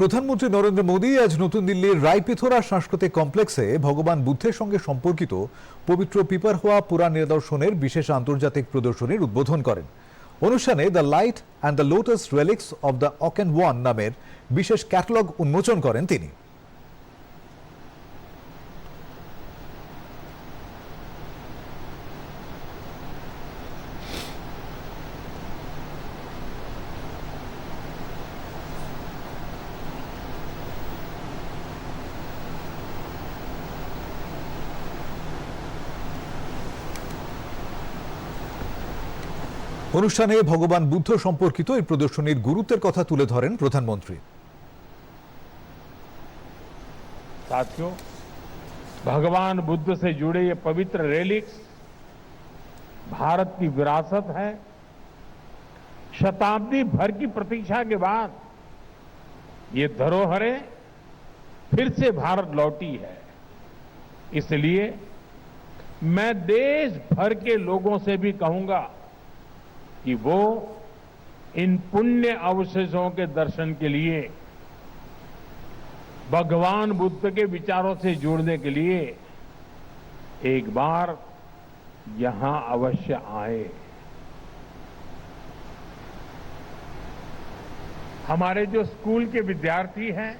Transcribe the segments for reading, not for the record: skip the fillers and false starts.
প্রধানমন্ত্রী নরেন্দ্র মোদী আজ নতুন দিল্লির রায়পিথোরা সাংস্কৃতিক কমপ্লেক্সে ভগবান বুদ্ধের সঙ্গে সম্পর্কিত পবিত্র পিপারহোয়া পুরাণ নিদর্শনের বিশেষ আন্তর্জাতিক প্রদর্শনীর উদ্বোধন করেন। অনুষ্ঠানে the light and the lotus relics of the awakened one নামের বিশেষ ক্যাটালগ উন্মোচন করেন তিনি। অনুষ্ঠানে ভগবান বুদ্ধ সম্পর্কিত এই প্রদর্শনীর গুরুত্বের কথা তুলে ধরেন প্রধানমন্ত্রী। साथियों, भगवान बुद्ध से जुड़े ये पवित्र रेलिक्स भारत की विरासत है। शताब्दी भर की प्रतीक्षा के बाद ये धरोहरें फिर से भारत लौटी है। इसलिए मैं देश भर के लोगों से भी कहूंगा कि वो इन पुण्य अवशेषों के दर्शन के लिए, भगवान बुद्ध के विचारों से जुड़ने के लिए एक बार यहां अवश्य आए। हमारे जो स्कूल के विद्यार्थी हैं,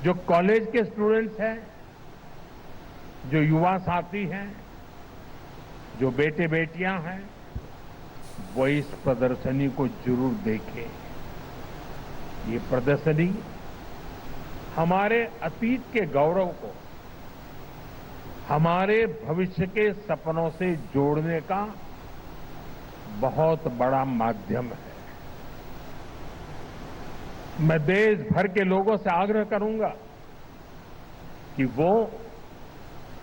जो कॉलेज के स्टूडेंट्स हैं, जो युवा साथी हैं, जो बेटे बेटियां हैं, वो इस प्रदर्शनी को जरूर देखें। ये प्रदर्शनी हमारे अतीत के गौरव को हमारे भविष्य के सपनों से जोड़ने का बहुत बड़ा माध्यम है। मैं देश भर के लोगों से आग्रह करूंगा कि वो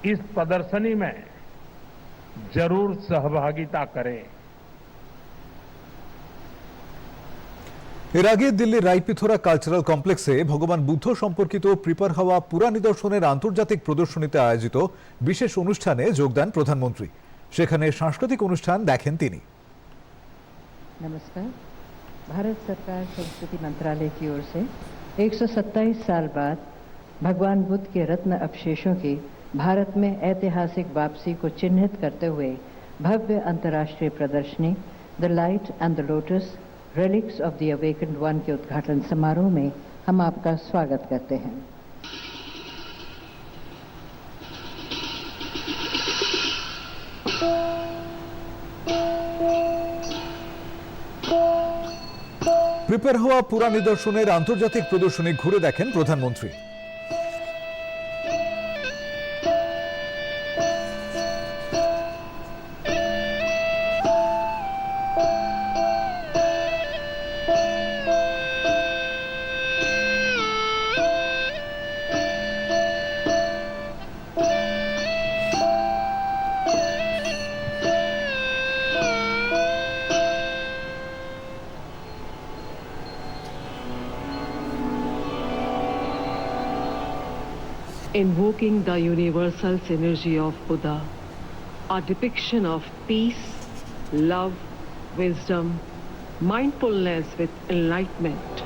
इस प्रदर्शनी में जरूर सहभागिता करें। এর আগে দিল্লির রায়পিথোরা কালচারাল কমপ্লেক্সে ভগবান বুদ্ধ সম্পর্কিত পিপারহোয়া পুরাণ নিদর্শনের আন্তর্জাতিক প্রদর্শনীতে আয়োজিত বিশেষ অনুষ্ঠানে যোগ দেন প্রধানমন্ত্রী। সেখানে সাংস্কৃতিক অনুষ্ঠান দেখেন তিনি। नमस्कार। भारत सरकार संस्कृति मंत्रालय की ओर से 127 साल बाद भगवान बुद्ध के रत्न अवशेषों की भारत में ऐतिहासिक वापसी को चिन्हित करते हुए भव्य अंतर्राष्ट्रीय प्रदर्शनी the light and the lotus relics of the awakened one के उद्घाटन समारोह में हम आपका स्वागत करते हैं। পিপারহোয়া পুরাণ নিদর্শনের আন্তর্জাতিক প্রদর্শনী ঘুরে দেখেন প্রধানমন্ত্রী। Invoking the universal synergy of Buddha, a depiction of peace, love, wisdom, mindfulness with enlightenment.